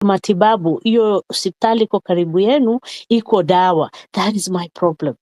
matibabu, hiyo hospitali iko karibu yenu, iko dawa. That is my problem.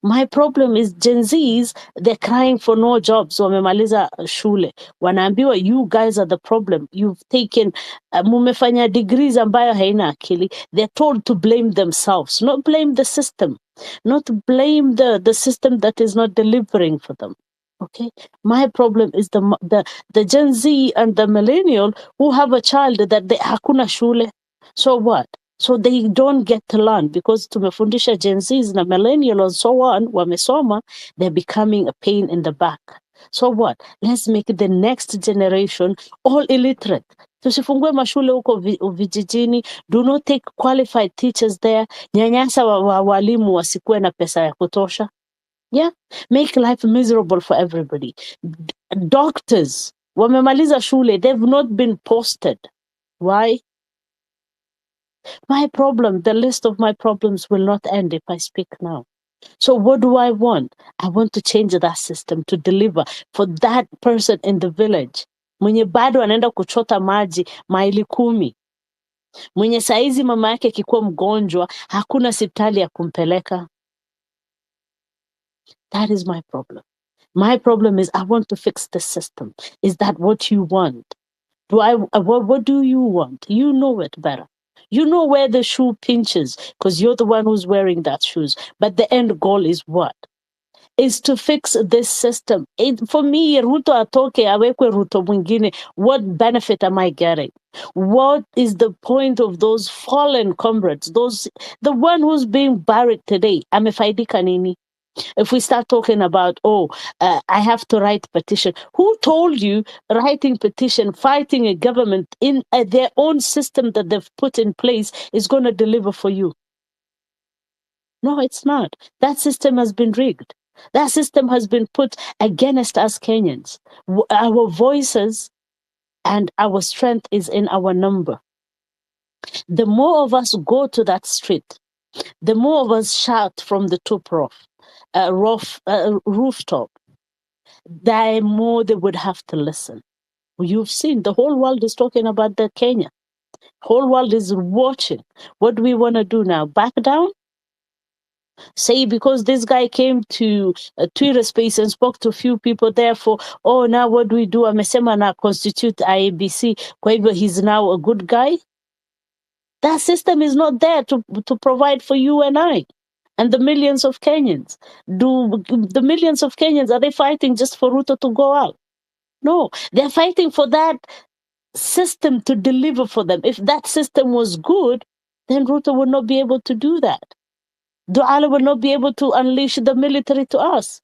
My problem is Gen Zs, they're crying for no jobs. Wamemaliza shule. Wanaambiwa, you guys are the problem. You've taken, mumefanya degrees ambayo haina akili. They're told to blame themselves, not blame the system. Not blame the system that is not delivering for them. Okay, my problem is the Gen Z and the millennial who have a child that they hakuna shule. So what? So they don't get to learn because tumefundisha Gen Zs na millennial and so on, wamesoma, they're becoming a pain in the back. So what? Let's make the next generation all illiterate. Tusifungue mashule huko vijijini. Do not take qualified teachers there. Nyanyasa walimu wasikuwe na pesa ya kutosha. Yeah, make life miserable for everybody. Doctors, wamemaliza shule, they've not been posted. Why? My problem, the list of my problems will not end if I speak now. So what do I want? I want to change that system to deliver for that person in the village. Mwenye bado anaenda kuchota maji maili 10. Mwenye saizi mama yake akikuwa mgonjwa, hakuna hospitali ya kumpeleka. That is my problem. My problem is I want to fix the system. Is that what you want? What do you want? You know it better. You know where the shoe pinches because you're the one who's wearing that shoes. But the end goal is what? Is to fix this system. For me, Ruto atoke awekwe Ruto mwingine. What benefit am I getting? What is the point of those fallen comrades? The one who's being buried today. Amefaidika nini? If we start talking about, I have to write petition. Who told you writing petition, fighting a government in their own system that they've put in place is going to deliver for you? No, it's not. That system has been rigged. That system has been put against us Kenyans. Our voices and our strength is in our number. The more of us go to that street, the more of us shout from the top rooftop, the more they would have to listen. You've seen the whole world is talking about the Kenya. Whole world is watching. What do we want to do now? Back down? Say because this guy came to a Twitter space and spoke to a few people, therefore, now what do we do? Amesema na constitute IABC. Kwa hivyo he's now a good guy. That system is not there to provide for you and I. And the millions of Kenyans. Do the millions of Kenyans, are they fighting just for Ruto to go out? No, they're fighting for that system to deliver for them. If that system was good, then Ruto would not be able to do that. Duale would not be able to unleash the military to us.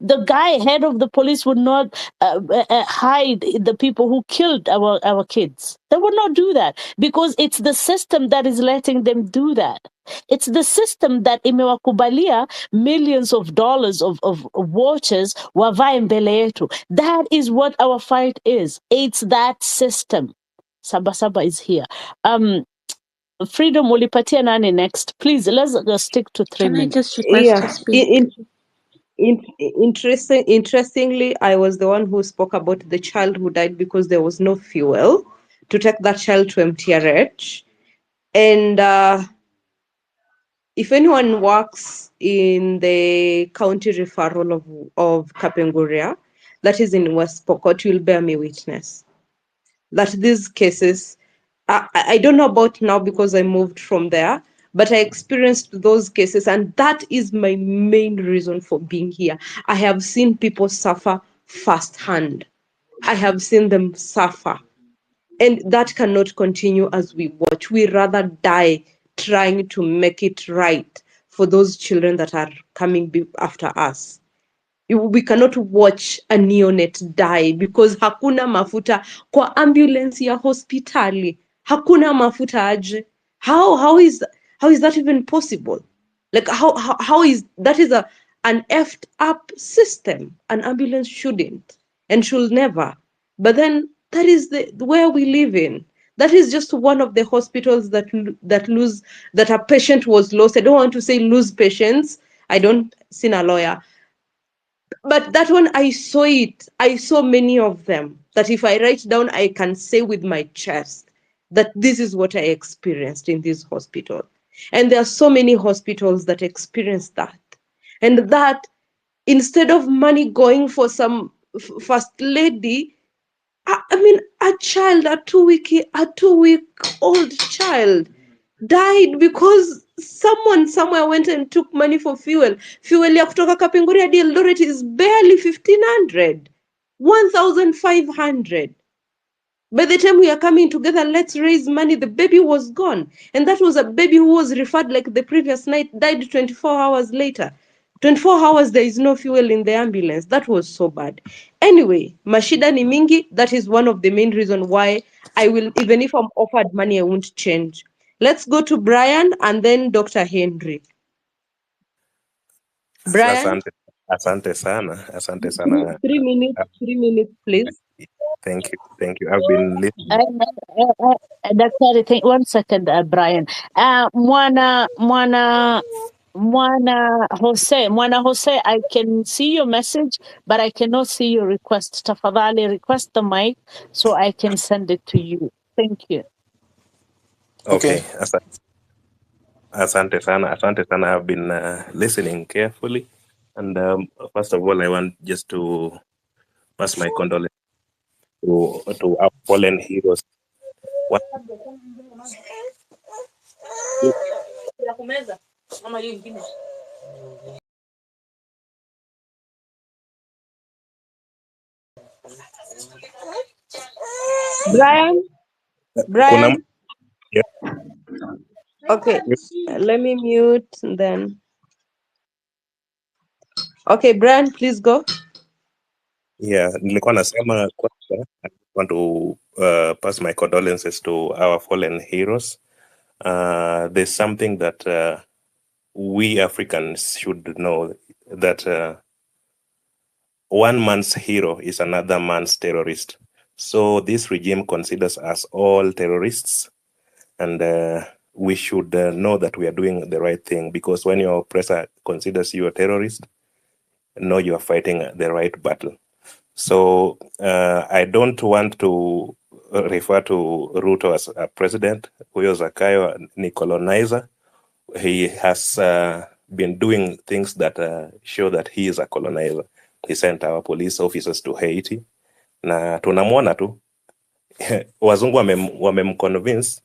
The guy, head of the police, would not hide the people who killed our kids. They would not do that because it's the system that is letting them do that. It's the system that imewakubalia millions of dollars of watches wavae mbele yetu. That is what our fight is. It's that system. Saba is here. Freedom ulipatia nani next? Please, let's stick to 3 minutes. Can I just request to speak? Interestingly, I was the one who spoke about the child who died because there was no fuel to take that child to MTRH. And if anyone works in the county referral of Kapenguria, that is in West Pokot, will bear me witness that these cases, I don't know about now because I moved from there, but I experienced those cases, and that is my main reason for being here. I have seen people suffer firsthand. I have seen them suffer. And that cannot continue as we watch. We rather die trying to make it right for those children that are coming after us. We cannot watch a neonate die because hakuna mafuta kwa ambulance ya hospitali. Hakuna mafuta aje. How is that even possible? Like how is that is an effed up system. An ambulance shouldn't and should never. But then that is where we live in. That is just one of the hospitals that a patient was lost. I don't want to say lose patients. I don't see a lawyer. But that one, I saw it. I saw many of them that if I write down, I can say with my chest, that this is what I experienced in this hospital. And there are so many hospitals that experience that. And that instead of money going for some first lady, I mean, a child, a 2-week old child died because someone somewhere went and took money for fuel. Fuel ya kutoka Kapenguri hadi Eldoret is barely 1,500, 1,500. By the time we are coming together, let's raise money, the baby was gone. And that was a baby who was referred like the previous night, died 24 hours later. 24 hours, there is no fuel in the ambulance. That was so bad. Anyway, mashida ni mingi. That is one of the main reasons why I will, even if I'm offered money, I won't change. Let's go to Brian and then Dr. Henry. Brian? Asante sana. 3 minutes, please. Thank you. I've been listening. Daktari, one second, Brian. Mwana Jose, I can see your message, but I cannot see your request. Tafadhali, request the mic so I can send it to you. Thank you. Okay. Asante sana. I've been listening carefully. And first of all, I want just to pass my condolences to our fallen heroes. Brian? Yeah. Okay, let me mute then. Okay, Brian, please go. Yeah, nilikuwa nasema kwanza, I want to pass my condolences to our fallen heroes. There's something that we Africans should know, that one man's hero is another man's terrorist. So this regime considers us all terrorists, and we should know that we are doing the right thing, because when your oppressor considers you a terrorist, know you are fighting the right battle. So I don't want to refer to Ruto as a president. Huyo Zakayo ni colonizer. He has been doing things that show that he is a colonizer. He sent our police officers to Haiti. Na tunamwona tu wazungu wamemconvince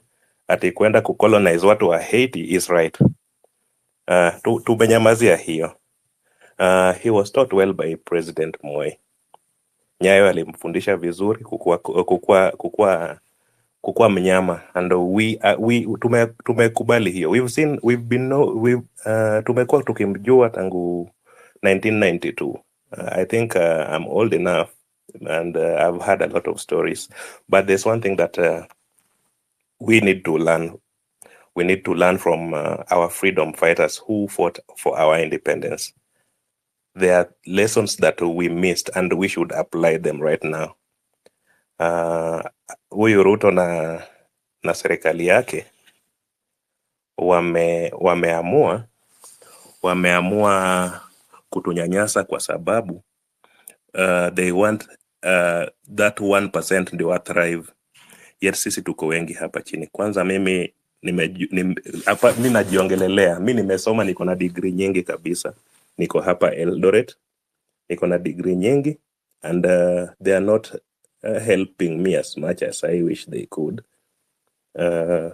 ati kwenda kucolonize watu wa Haiti is right. Tumenyamazia hiyo. He was taught well by President Moi. Nyayo alimfundisha vizuri kukua mnyama, and tumekubali hiyo. Tumekuwa tukimjua tangu 1992. I think I'm old enough, and I've had a lot of stories, but there's one thing that we need to learn. We need to learn from our freedom fighters who fought for our independence. There are lessons that we missed, and we should apply them right now. Huyu Ruto na serikali yake wameamua kutunyanyasa kwa sababu they want that 1% ndio wa thrive, yet sisi tuko wengi hapa chini. Kwanza mimi najiongelelea, mimi nimesoma, niko na degree nyingi kabisa, niko hapa Eldoret, niko na degree nyingi, and they are not helping me as much as I wish they could.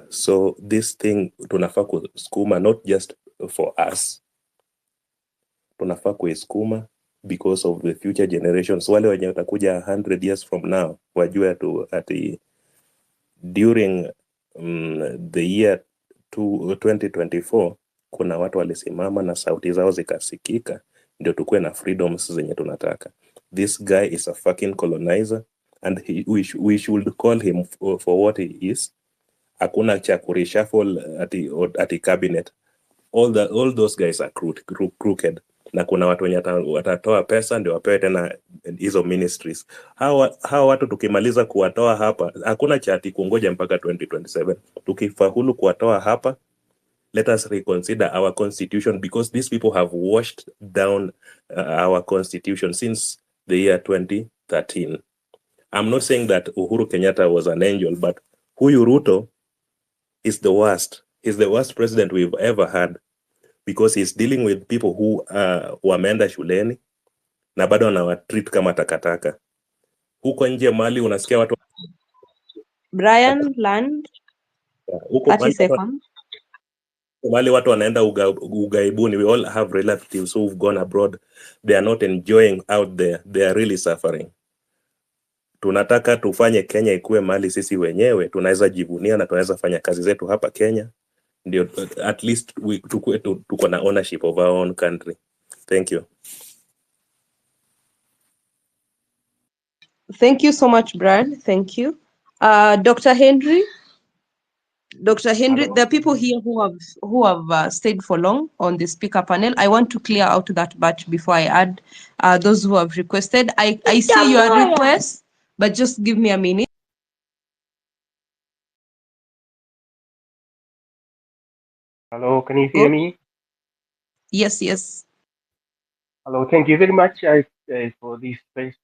So this thing tunafaa kuskuma, not just for us, tunafaa kuiskuma because of the future generations, wale wenye watakuja 100 years from now, wajue ati during the year 2024 kuna watu walisimama na sauti zao zikasikika, ndio tukue na freedoms zenye tunataka. This guy is a fucking colonizer, and we should call him for what he is. Hakuna cha kureshuffle ati cabinet. All those guys are crooked. Na kuna watu wenye watatoa pesa ndio wapewe tena hizo ministries. Hawa watu tukimaliza kuwatoa hapa, hakuna cha ati kungoja mpaka 2027. Tukifahulu kuwatoa hapa, let us reconsider our constitution, because these people have washed down our constitution since the year 2013. I'm not saying that Uhuru Kenyatta was an angel, but Huyu Ruto is the worst. He's the worst president we've ever had because he's dealing with people who wameenda shuleni na bado wanawatreat kama takataka. Huko nje mali unasikia watu Brian, land huko 30 seconds. Mali watu wanaenda ugaibuni. We all have relatives who've gone abroad. They are not enjoying out there. They are really suffering. Tunataka tufanye Kenya ikuwe mali sisi wenyewe tunaweza jivunia na tunaweza fanya kazi zetu hapa Kenya. Ndio at least tuko na ownership of our own country. Thank you. Thank you so much, Brad. Thank you. Dr. Henry. Dr. Henry, there are people here who have stayed for long on the speaker panel. I want to clear out that batch before I add those who have requested. I see your request, but just give me a minute. Hello, can you hear me? Yes, yes. Hello, thank you very much for this space.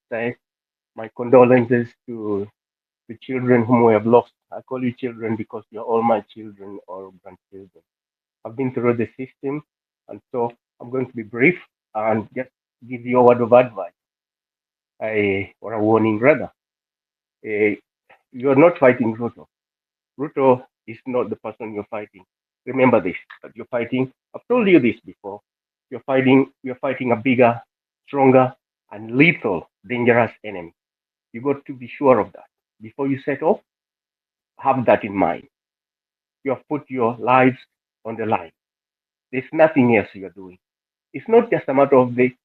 My condolences to the children whom we have lost. I call you children because you're all my children or grandchildren. I've been through the system, and so I'm going to be brief and just give you a word of advice, or a warning rather. You're not fighting Ruto. Ruto is not the person you're fighting. Remember this, that you're fighting, I've told you this before, you're fighting a bigger, stronger, and lethal, dangerous enemy. You got to be sure of that. Before you set off, have that in mind. You have put your lives on the line. There's nothing else you're doing. It's not just a matter of the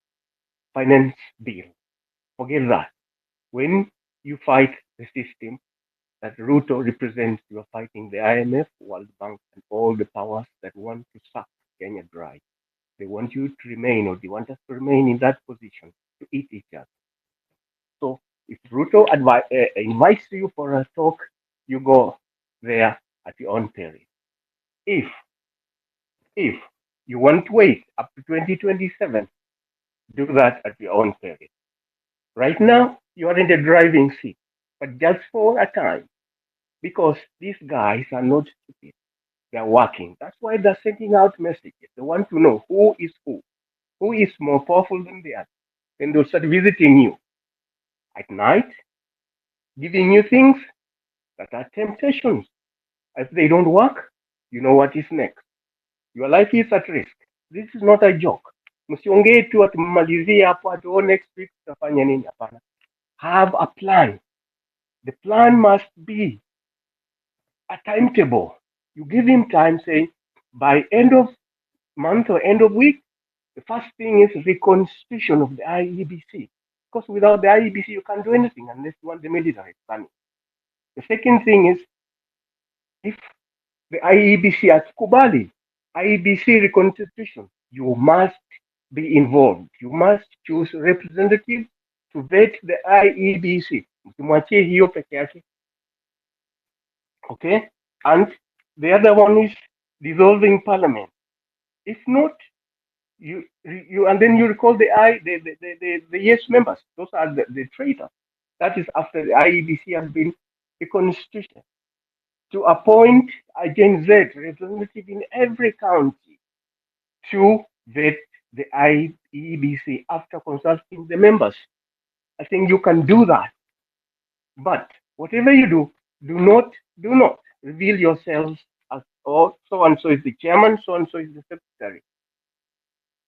finance bill. Forget that. When you fight the system that Ruto represents, you are fighting the IMF, World Bank, and all the powers that want to suck Kenya dry. They want you to remain, or they want us to remain in that position, to eat each other. So if Ruto invites you for a talk, you go there at your own peril. If you want to wait up to 2027, do that at your own peril. Right now, you are in the driving seat, but just for a time, because these guys are not stupid. They're working. That's why they're sending out messages. They want to know who is more powerful than the other. Then they'll start visiting you at night, giving you things that are temptations. If they don't work, you know what is next. Your life is at risk. This is not a joke. Msiongee tu atimalizie hapo ati next week tutafanya nini? Hapana. Have a plan. The plan must be a timetable. You give him time, say by end of month or end of week, the first thing is reconstitution of the IEBC. Because without the IEBC, you can't do anything unless you want the military planning. The second thing is, if the IEBC at Kubali, IEBC reconstitution, you must be involved. You must choose representatives to vet the IEBC. Msimwachie hiyo peke yake. Okay? And the other one is dissolving parliament. If not, you and then you recall the yes members. Those are the traitors. That is after the IEBC has been reconstituted. To appoint a Gen Z representative in every county to vet the IEBC after consulting the members. I think you can do that. But whatever you do, do not reveal yourselves as, oh, so and so is the chairman, so and so is the secretary.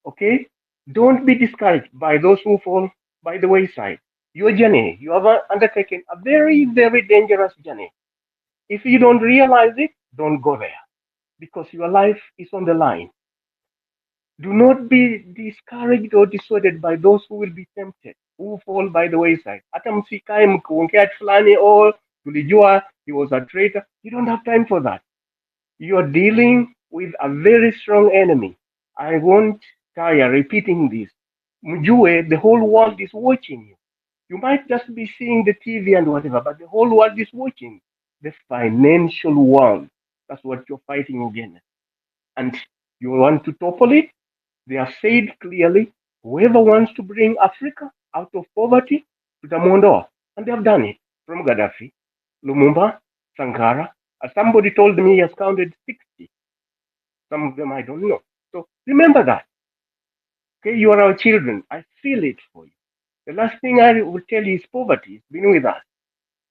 Okay? Don't be discouraged by those who fall by the wayside. Your journey, you have undertaken a very, very dangerous journey. If you don't realize it, don't go there, because your life is on the line. Do not be discouraged or dissuaded by those who will be tempted, who fall by the wayside. Hata msikae mkuongea fulani, or tulijua he was a traitor. You don't have time for that. You're dealing with a very strong enemy. I won't tire repeating this. Mjue, the whole world is watching you. You might just be seeing the TV and whatever, but the whole world is watching. The financial world. That's what you're fighting against. And you want to topple it? They have said clearly, whoever wants to bring Africa out of poverty, tutamuondoa. And they have done it. From Gaddafi, Lumumba, Sankara. Somebody told me he has counted 60. Some of them I don't know. So remember that. Okay, you are our children. I feel it for you. The last thing I will tell you is poverty. It's been with us.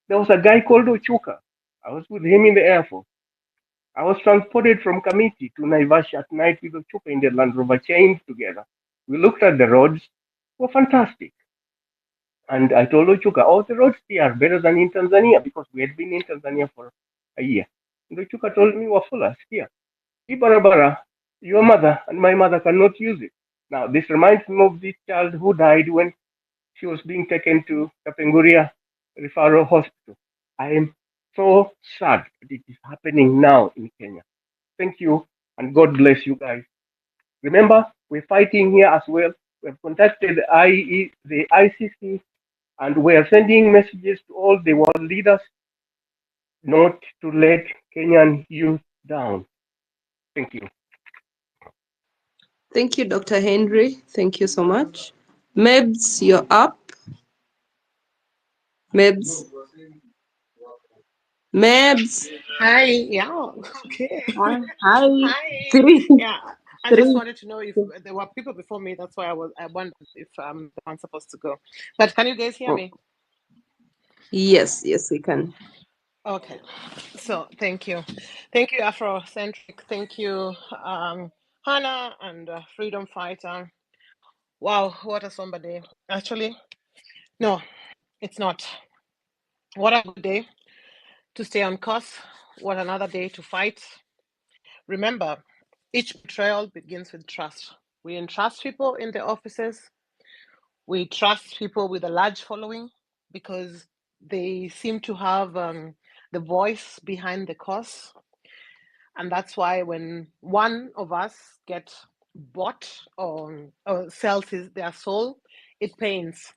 There was a guy called Ochuka. I was with him in the Air Force. I was transported from Kamiti to Naivasha at night with Ochuka in the Land Rover, chained together. We looked at the roads, were fantastic. And I told Ochuka, oh, the roads here are better than in Tanzania, because we had been in Tanzania for a year. And Ochuka told me, Wafula, here, Ibarabara, your mother and my mother cannot use it. Now, this reminds me of this child who died when she was being taken to Kapenguria Referral Hospital. I am so sad that it is happening now in Kenya. Thank you, and God bless you guys. Remember, we're fighting here as well. We've contacted the ICC, and we are sending messages to all the world leaders not to let Kenyan youth down. Thank you. Thank you, Dr. Henry. Thank you so much. Mebs, you're up. Mebs. Mebs. Hi, yeah, okay. Hi. Hi. Hi. Three. Yeah, I just Three. wanted to know if there were people before me. That's why I wondered if I'm the one supposed to go. But can you guys hear Oh, me? yes, yes, we can. Okay. So thank you. Thank you, Afrocentric. Thank you, Hannah and Freedom Fighter. Wow, what a somber day. Actually, no, it's not. What a good day to stay on course. What another day to fight. Remember, each betrayal begins with trust. We entrust people in the offices. We trust people with a large following because they seem to have the voice behind the cause. And that's why when one of us gets bought or sells their soul, it pains.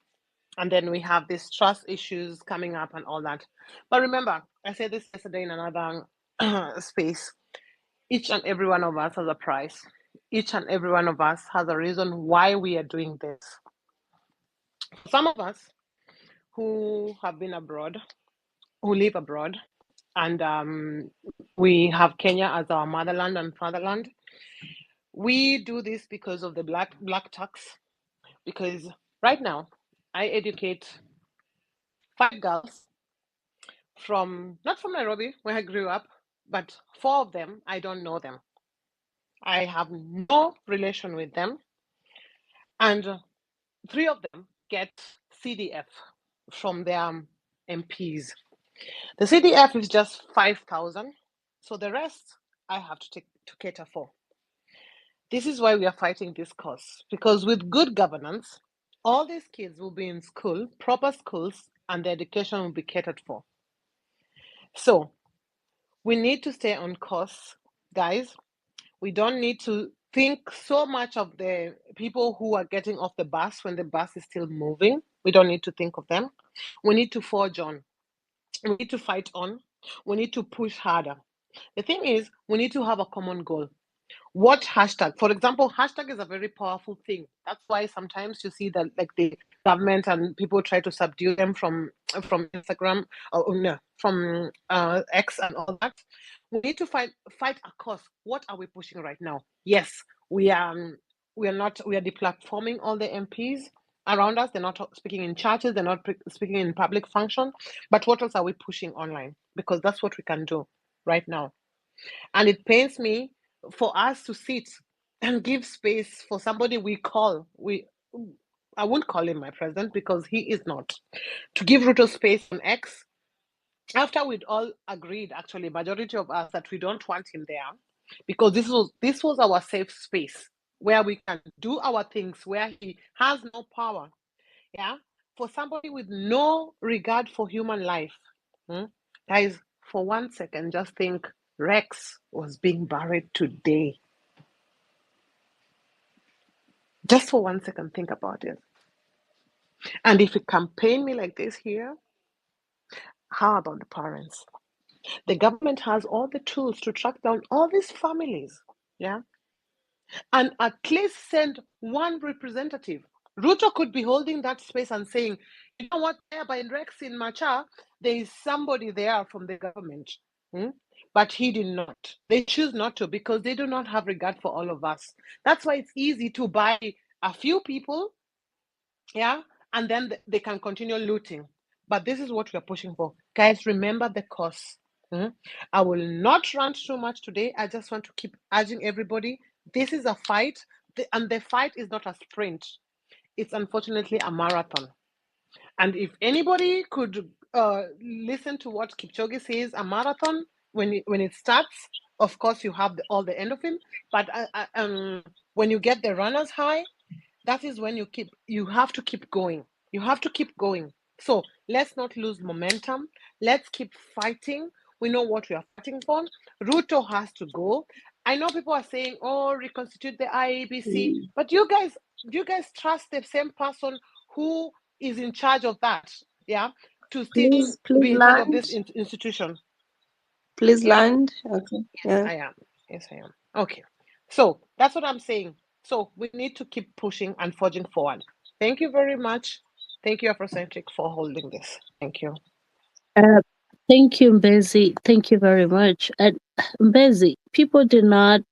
And then we have these trust issues coming up and all that. But remember, I said this yesterday in another space. Each and every one of us has a price. Each and every one of us has a reason why we are doing this. Some of us who have been abroad, who live abroad, and we have Kenya as our motherland and fatherland. We do this because of the black tax. Because right now, I educate 5 girls not from Nairobi, where I grew up, but 4 of them, I don't know them. I have no relation with them. And 3 of them get CDF from their MPs. The CDF is just 5,000, so the rest I have to cater for. This is why we are fighting this cause, because with good governance, all these kids will be in school, proper schools, and their education will be catered for. So we need to stay on course, guys. We don't need to think so much of the people who are getting off the bus when the bus is still moving. We don't need to think of them. We need to forge on. We need to fight on. We need to push harder. The thing is, we need to have a common goal. What hashtag? For example, hashtag is a very powerful thing. That's why sometimes you see that, like, the government and people try to subdue them from Instagram or no, from X and all that. We need to fight a cause. What are we pushing right now? Yes, we are deplatforming all the MPs around us. They're not speaking in churches. They're not speaking in public function. But what else are we pushing online? Because that's what we can do right now. And it pains me for us to sit and give space for somebody we call. I won't call him my president because he is not. To give Ruto space on X after we'd all agreed, actually, majority of us, that we don't want him there because this was our safe space where we can do our things, where he has no power. Yeah, for somebody with no regard for human life. Guys, for 1 second, just think Rex was being buried today. Just for 1 second, think about it. And if you campaign me like this here, how about the parents? The government has all the tools to track down all these families, yeah? And at least send one representative. Ruto could be holding that space and saying, You know what? There by Rex in Macha, there is somebody there from the government, but he did not. They choose not to because they do not have regard for all of us. That's why it's easy to buy a few people, yeah, and then they can continue looting. But this is what we're pushing for. Guys, remember the cause. I will not rant too much today. I just want to keep urging everybody. This is a fight, and the fight is not a sprint. It's unfortunately a marathon. And if anybody could listen to what Kipchoge says, a marathon, when it starts, of course you have all the end of him. But when you get the runner's high, that is when you have to keep going. You have to keep going. So let's not lose momentum. Let's keep fighting. We know what we are fighting for. Ruto has to go. I know people are saying, "Oh, reconstitute the IEBC," but do you guys trust the same person who is in charge of that? Yeah, to still Please be in charge of land. this institution. Please land. Okay. Yes, I am. Yes, I am. Okay. So that's what I'm saying. So we need to keep pushing and forging forward. Thank you very much. Thank you, Afrocentric, for holding this. Thank you. Thank you, Mbezi. Thank you very much. And Mbezi, people did not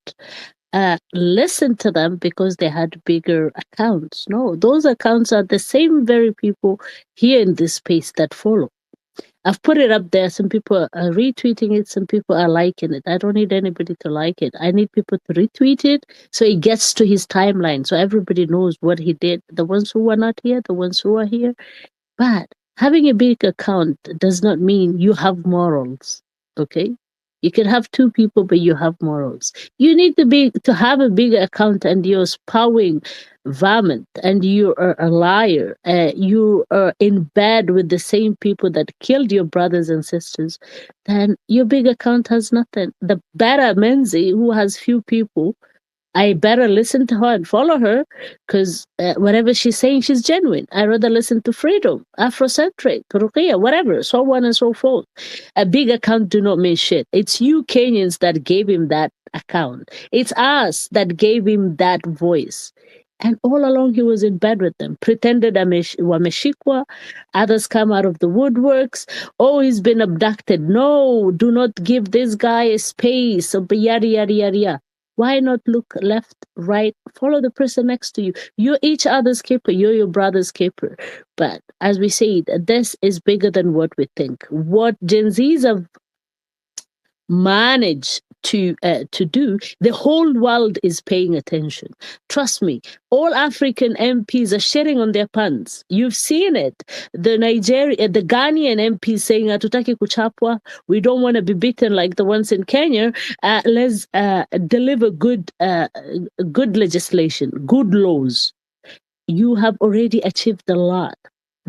listen to them because they had bigger accounts. No, those accounts are the same very people here in this space that follow. I've put it up there. Some people are retweeting it. Some people are liking it. I don't need anybody to like it. I need people to retweet it so it gets to his timeline so everybody knows what he did. The ones who are not here, the ones who are here. But having a big account does not mean you have morals. Okay? You can have two people, but you have morals. You need to have a big account and you're spouting varmint and you are a liar. You are in bed with the same people that killed your brothers and sisters. Then your big account has nothing. The better Menzi, who has few people, I better listen to her and follow her because whatever she's saying, she's genuine. I rather listen to Freedom, Afrocentric, Ruqia, whatever, so on and so forth. A big account do not mean shit. It's you Kenyans that gave him that account. It's us that gave him that voice. And all along he was in bed with them, pretended wameshikwa, others come out of the woodworks. Oh, he's been abducted. No, do not give this guy a space. Yada, yada, yada, yada. Why not look left, right, follow the person next to you? You're each other's keeper. You're your brother's keeper. But as we said, this is bigger than what we think. What Gen Zs have managed to do, the whole world is paying attention. Trust me, all African MPs are shitting on their pants. You've seen it. The Ghanaian MPs saying, "Hatutaki kuchapwa, we don't want to be beaten like the ones in Kenya. Let's deliver good legislation, good laws." You have already achieved a lot.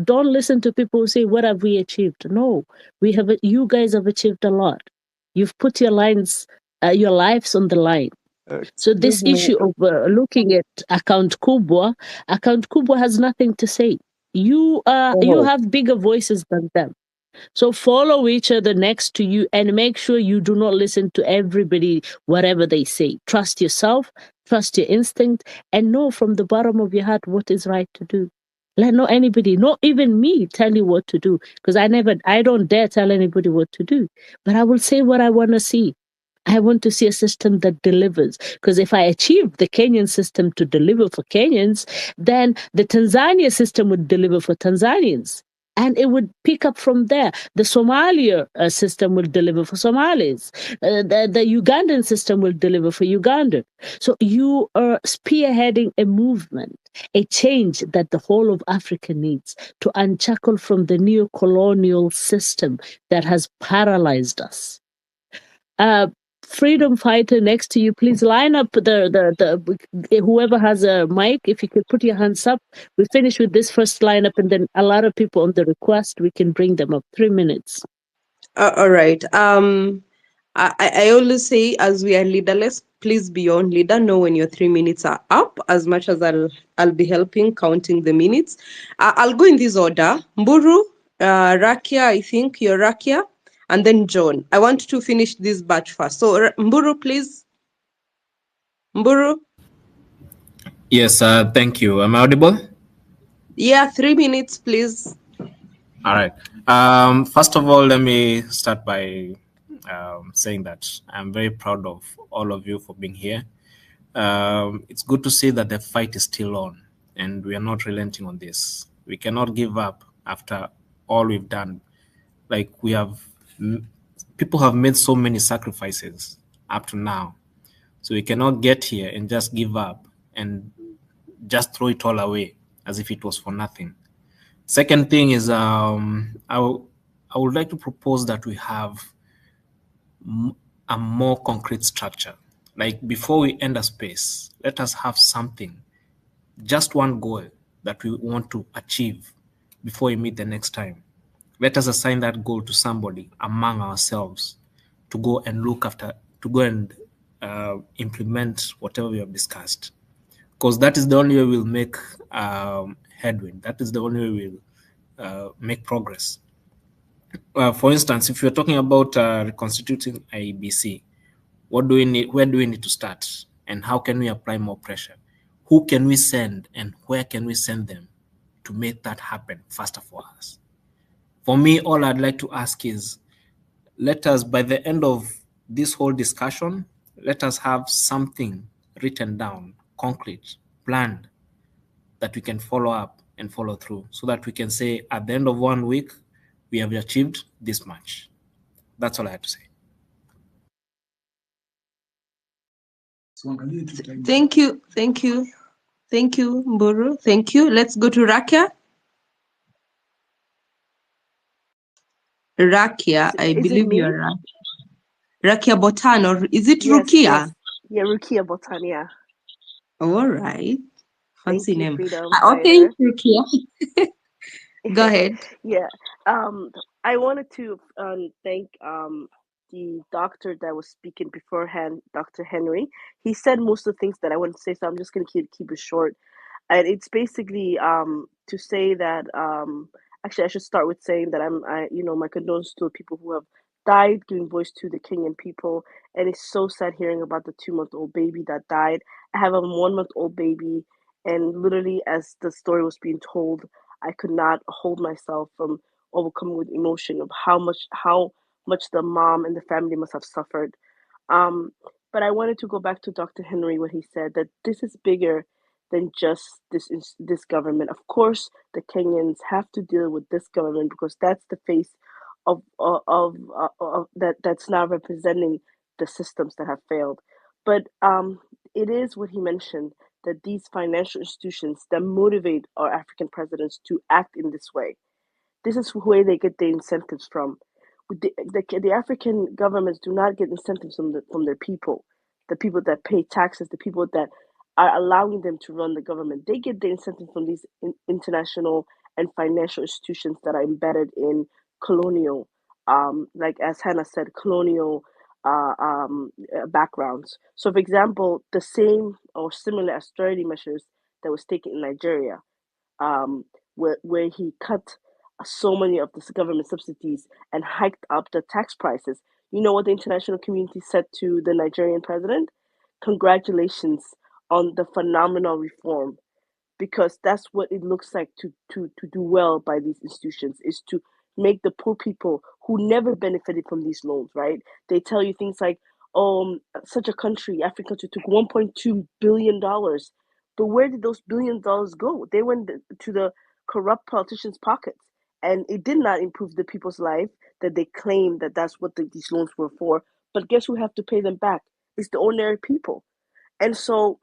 Don't listen to people who say, "What have we achieved?" No, you guys have achieved a lot. You've put your lives on the line. So this issue of looking at account Kubwa has nothing to say. You have bigger voices than them. So follow each other next to you and make sure you do not listen to everybody, whatever they say. Trust yourself, trust your instinct, and know from the bottom of your heart what is right to do. Let not anybody, not even me, tell you what to do. Because I don't dare tell anybody what to do. But I will say what I want to see. I want to see a system that delivers. Because if I achieve the Kenyan system to deliver for Kenyans, then the Tanzania system would deliver for Tanzanians. And it would pick up from there. The Somalia system will deliver for Somalis. The Ugandan system will deliver for Uganda. So you are spearheading a movement, a change that the whole of Africa needs to unshackle from the neo-colonial system that has paralyzed us. Freedom fighter next to you, please line up the whoever has a mic, if you could put your hands up. We finish with this first lineup and then a lot of people on the request, we can bring them up. 3 minutes. All right. I always say, as we are leaderless, please be on leader. Know when your 3 minutes are up. As much as I'll be helping counting the minutes. I'll go in this order. Mburu, Rakia, I think you're Rakia, and then John. I want to finish this batch first. So Mburu, please. Mburu. Yes, thank you. Am I audible? Yeah, 3 minutes, please. All right. First of all, let me start by saying that I'm very proud of all of you for being here. It's good to see that the fight is still on and we are not relenting on this. We cannot give up after all we've done. Like people have made so many sacrifices up to now. So we cannot get here and just give up and just throw it all away as if it was for nothing. Second thing is, I would like to propose that we have a more concrete structure. Like before we enter space, let us have something, just one goal that we want to achieve before we meet the next time. Let us assign that goal to somebody among ourselves to go and look after, to go and implement whatever we have discussed. Because that is the only way we'll make headwind. That is the only way we'll make progress. For instance, if you're talking about reconstituting IEBC, what do we need? Where do we need to start? And how can we apply more pressure? Who can we send and where can we send them to make that happen faster for us? For me, all I'd like to ask is, let us, by the end of this whole discussion, let us have something written down, concrete, planned, that we can follow up and follow through so that we can say at the end of 1 week, we have achieved this much. That's all I have to say. Thank you, Mburu. Thank you. Let's go to Rakia. Rakia, I Is it believe me? you're Rakia Botan, or is it Yes, Rukia? yes. Yeah, Rukia Botania. All right. Thank Fancy you, name. Freedom Okay, Fighter. Rukia. Go ahead. Yeah. I wanted to thank the doctor that was speaking beforehand, Dr. Henry. He said most of the things that I wanted to say, so I'm just gonna keep it short. And it's basically to say that actually I should start with saying that my condolences to the people who have died, giving voice to the Kenyan people. And it's so sad hearing about the 2-month-old baby that died. I have a 1-month-old baby, and literally as the story was being told, I could not hold myself from overcoming with emotion of how much the mom and the family must have suffered. um, but I wanted to go back to Dr. Henry when he said that this is bigger than just this government. Of course, the Kenyans have to deal with this government because that's the face of that's now representing the systems that have failed. But it is what he mentioned, that these financial institutions that motivate our African presidents to act in this way. This is where they get their incentives from. The African governments do not get incentives from their people, the people that pay taxes, the people that are allowing them to run the government. They get the incentive from these international and financial institutions that are embedded in colonial, like as Hannah said, colonial backgrounds. So, for example, the same or similar austerity measures that was taken in Nigeria, um, where he cut so many of the government subsidies and hiked up the tax prices. You know what the international community said to the Nigerian president? Congratulations on the phenomenal reform, because that's what it looks like to do well by these institutions, is to make the poor people who never benefited from these loans, right? They tell you things like, such a country, African country, took $1.2 billion, but where did those $1 billion go? They went to the corrupt politicians' pockets, and it did not improve the people's life that they claim that that's what these loans were for. But guess who have to pay them back? It's the ordinary people. And so,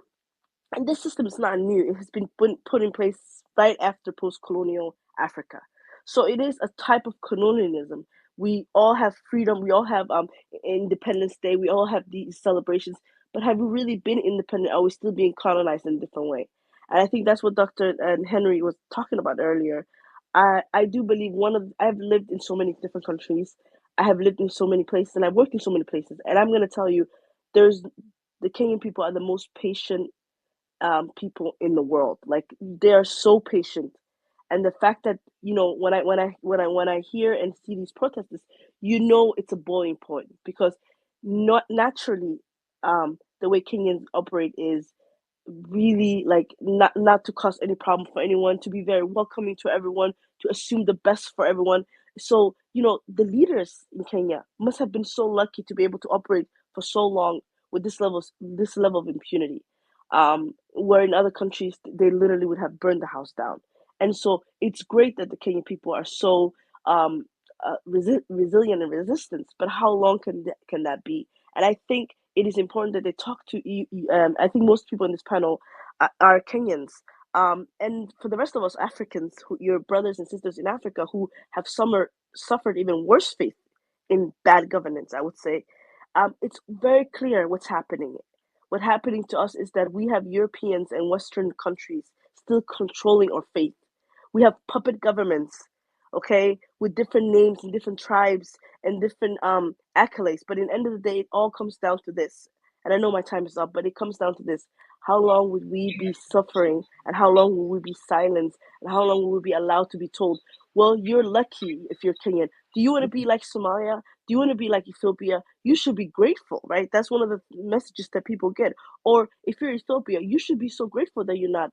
and this system is not new. It has been put in place right after post-colonial Africa. So it is a type of colonialism. We all have freedom. We all have Independence Day. We all have these celebrations. But have we really been independent? Are we still being colonized in a different way? And I think that's what Dr. Henry was talking about earlier. I do believe I've lived in so many different countries. I have lived in so many places, and I've worked in so many places. And I'm going to tell you, there's the Kenyan people are the most patient people in the world. Like, they are so patient, and the fact that, when I hear and see these protesters, it's a boiling point, because not naturally, the way Kenyans operate is really like not to cause any problem for anyone, to be very welcoming to everyone, to assume the best for everyone. So, the leaders in Kenya must have been so lucky to be able to operate for so long with this level of impunity. Where in other countries they literally would have burned the house down. And so it's great that the Kenyan people are so resilient and resistant. But how long can that be? And I think it is important that they talk to you. I think most people in this panel are Kenyans. And for the rest of us Africans, your brothers and sisters in Africa who have suffered even worse fate in bad governance, I would say, it's very clear what's happening. What's happening to us is that we have Europeans and Western countries still controlling our fate. We have puppet governments, okay, with different names and different tribes and different accolades. But in the end of the day, it all comes down to this. And I know my time is up, but it comes down to this. How long would we be suffering, and how long will we be silenced, and how long will we be allowed to be told, well, you're lucky if you're Kenyan. Do you want to be like Somalia? Do you want to be like Ethiopia? You should be grateful, right? That's one of the messages that people get. Or if you're Ethiopia, you should be so grateful that you're not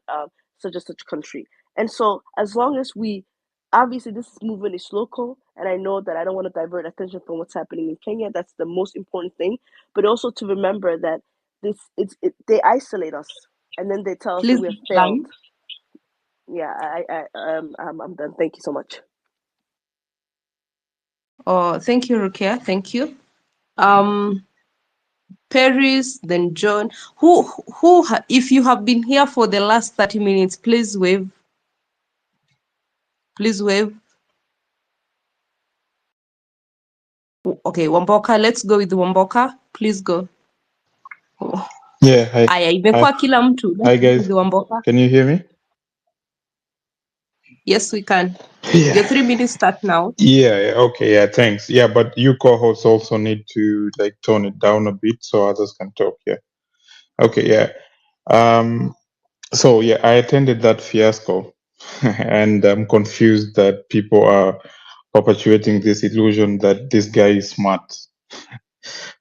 such and such country. And so as long as we, obviously this movement is local, and I know that I don't want to divert attention from what's happening in Kenya. That's the most important thing. But also to remember that they isolate us, and then they tell us that Please we have failed. land. Yeah, I'm done. Thank you so much. Oh, thank you, Rukia. Thank you. Paris, then John. If you have been here for the last 30 minutes, please wave. Please wave. Okay, Wamboka, let's go with Wamboka. Please go. Yeah, hi. Aya, imekuwa kila mtu. Hi Let's go guys. with Wamboka. Can you hear me? Yes, we can. Yeah. Your 3 minutes start now. Yeah, okay, yeah, thanks. Yeah, but you co-hosts also need to like tone it down a bit so others can talk, yeah. Okay, yeah. So yeah, I attended that fiasco and I'm confused that people are perpetuating this illusion that this guy is smart.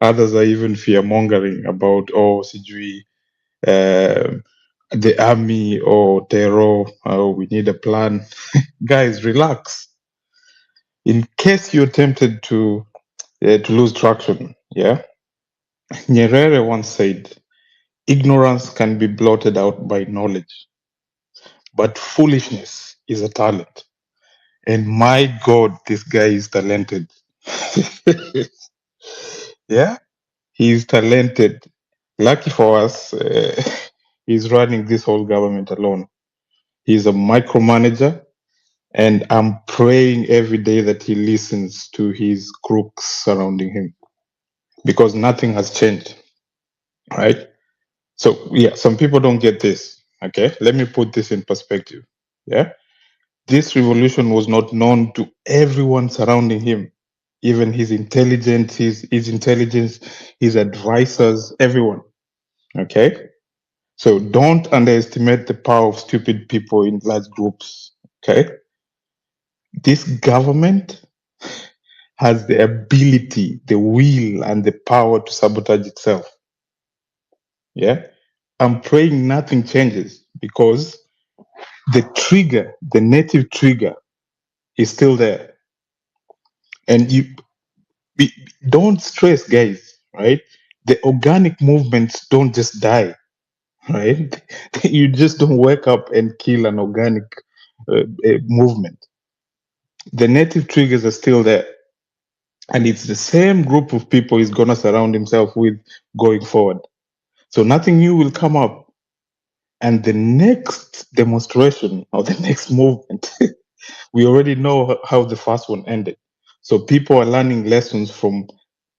Others are even fear-mongering about, oh, sijui, the army or terror, we need a plan. Guys, relax. In case you're tempted to lose traction, yeah, Nyerere once said, ignorance can be blotted out by knowledge, but foolishness is a talent. And my God, this guy is talented. Yeah, he's talented. Lucky for us, he's running this whole government alone. He's a micromanager, and I'm praying every day that he listens to his crooks surrounding him because nothing has changed, right? So, yeah, some people don't get this. Okay, let me put this in perspective. Yeah, this revolution was not known to everyone surrounding him, even his intelligence, his advisors, everyone. Okay, so don't underestimate the power of stupid people in large groups. Okay, this government has the ability, the will, and the power to sabotage itself. Yeah, I'm praying nothing changes because the trigger, the native trigger, is still there. And don't stress, guys, right? The organic movements don't just die, right? You just don't wake up and kill an organic movement. The native triggers are still there. And it's the same group of people he's going to surround himself with going forward. So nothing new will come up. And the next demonstration or the next movement, we already know how the first one ended. So people are learning lessons from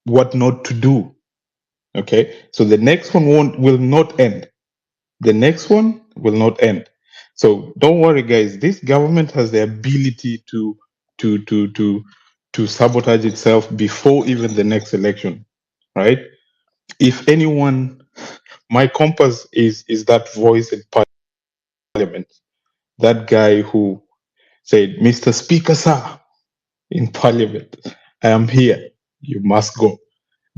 what not to do. Okay. So the next one will not end. The next one will not end. So don't worry, guys. This government has the ability to sabotage itself before even the next election. Right? If anyone, my compass is that voice in parliament, that guy who said, Mr. Speaker, sir, in parliament, I am here. You must go.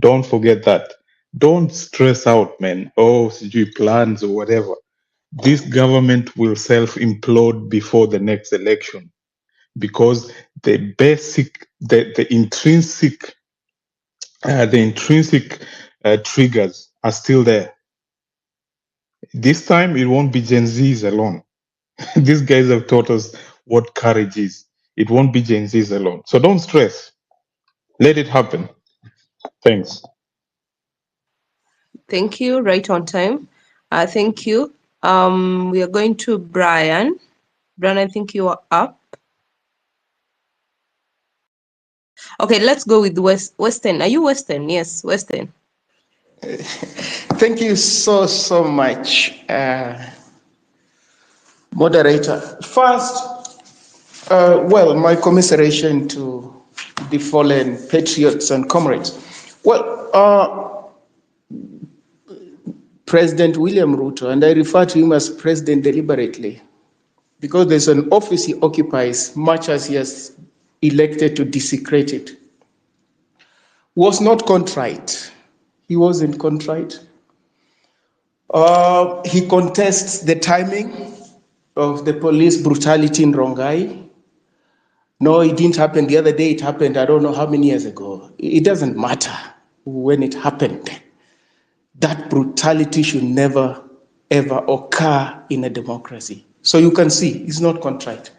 Don't forget that. Don't stress out, man. Oh, CG plans or whatever. this government will self-implode before the next election, because the intrinsic triggers are still there. This time, it won't be Gen Zs alone. These guys have taught us what courage is. It won't be Gen Zs alone. So don't stress. Let it happen. Thanks. Thank you. Right on time. Thank you. We are going to Brian. Brian, I think you are up. Okay, let's go with Western. Are you Western? Yes, Western. Thank you so much, moderator. First, well, my commiseration to the fallen patriots and comrades. Well, President William Ruto, and I refer to him as President deliberately, because there's an office he occupies, much as he has elected to desecrate it, was not contrite. He wasn't contrite. He contests the timing of the police brutality in Rongai. No, it didn't happen the other day. It happened, I don't know how many years ago. It doesn't matter when it happened. That brutality should never, ever occur in a democracy. So you can see, he's not contrite.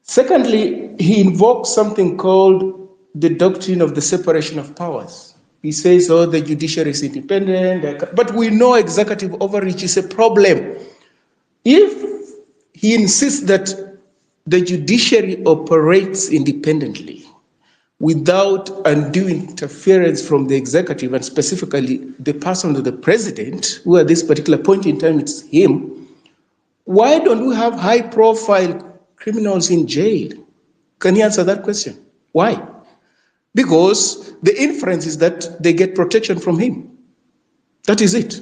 Secondly, he invokes something called the doctrine of the separation of powers. He says, oh, the judiciary is independent, but we know executive overreach is a problem. If he insists that the judiciary operates independently without undue interference from the executive, and specifically the person of the president, who at this particular point in time it's him, why don't we have high-profile criminals in jail? Can you answer that question? Why? Because the inference is that they get protection from him. That is it.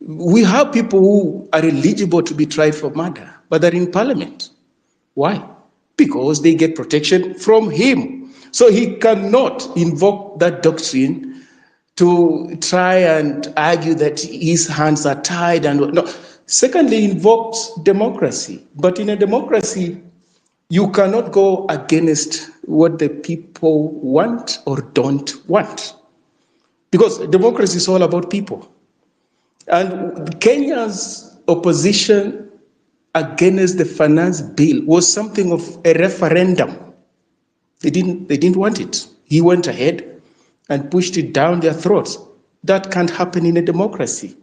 We have people who are eligible to be tried for murder, but they're in parliament. Why? Because they get protection from him. So he cannot invoke that doctrine to try and argue that his hands are tied and no. Secondly, invokes democracy. But in a democracy, you cannot go against what the people want or don't want. Because democracy is all about people. And Kenya's opposition against the finance bill was something of a referendum. They didn't want it. He went ahead and pushed it down their throats. That can't happen in a democracy.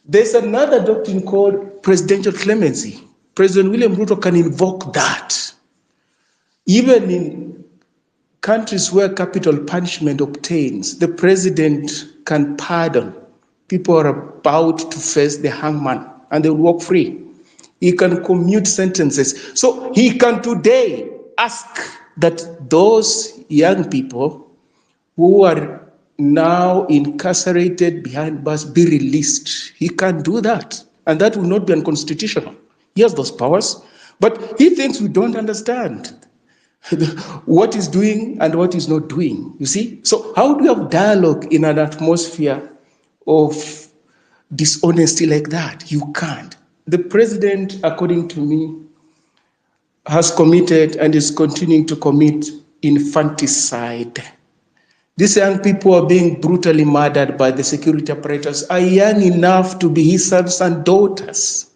There's another doctrine called presidential clemency. President William Ruto can invoke that. Even in countries where capital punishment obtains, the president can pardon. People are about to face the hangman and they will walk free. He can commute sentences. So he can today ask that those young people who are now incarcerated behind bars be released. He can do that. And that will not be unconstitutional. He has those powers. But he thinks we don't understand what he's doing and what he's not doing. You see? So how do you have dialogue in an atmosphere of dishonesty like that? You can't. The president, according to me, has committed and is continuing to commit infanticide. These young people are being brutally murdered by the security apparatus, are young enough to be his sons and daughters.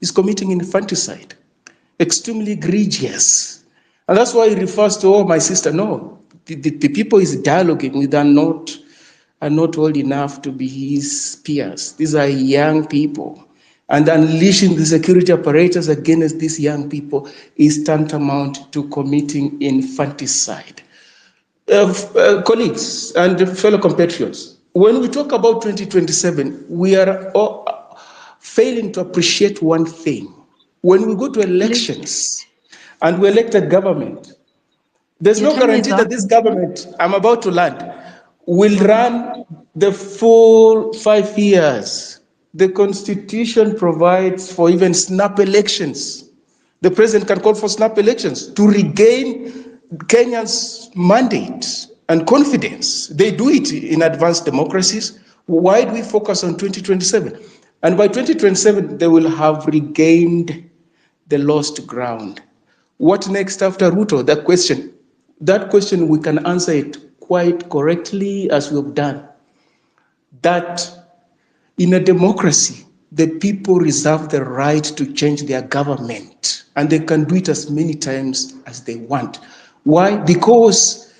He's committing infanticide, extremely egregious. And that's why he refers to, oh, my sister. No, the people he's dialoguing with are not old enough to be his peers. These are young people. And unleashing the security apparatus against these young people is tantamount to committing infanticide. Colleagues and fellow compatriots, when we talk about 2027, we are failing to appreciate one thing. When we go to elections and we elect a government, there's no guarantee that this government, I'm about to land, will run the full 5 years. The Constitution provides for even snap elections. The president can call for snap elections to regain Kenyans' mandate and confidence. They do it in advanced democracies. Why do we focus on 2027? And by 2027, they will have regained the lost ground. What next after Ruto? That question we can answer it quite correctly as we have done. That in a democracy, the people reserve the right to change their government, and they can do it as many times as they want. Why? Because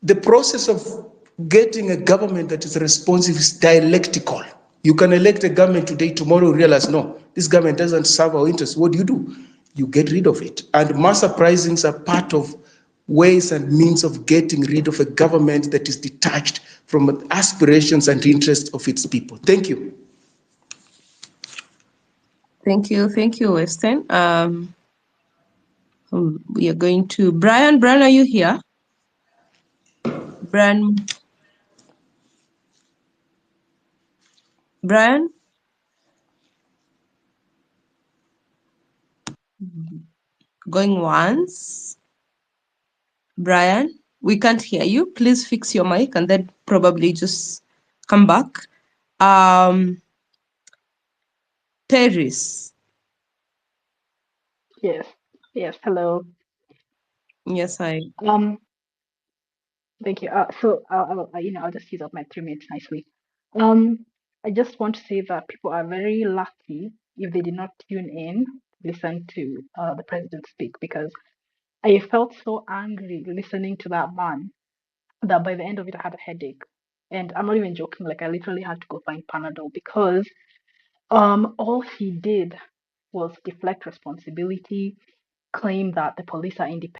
the process of getting a government that is responsive is dialectical. You can elect a government today, tomorrow you realize, no, this government doesn't serve our interests. What do? You get rid of it. And mass uprisings are part of ways and means of getting rid of a government that is detached from aspirations and interests of its people. Thank you. Thank you, Weston. We are going to Brian. Brian, are you here? Brian. Going once. Brian, we can't hear you. Please fix your mic and then probably just come back. Paris. Yes, hello. Yes, I. Thank you. I'll just use up my 3 minutes nicely. I just want to say that people are very lucky if they did not tune in, listen to the president speak, because I felt so angry listening to that man that by the end of it, I had a headache. And I'm not even joking, like I literally had to go find Panadol because all he did was deflect responsibility, claim that the police are independent.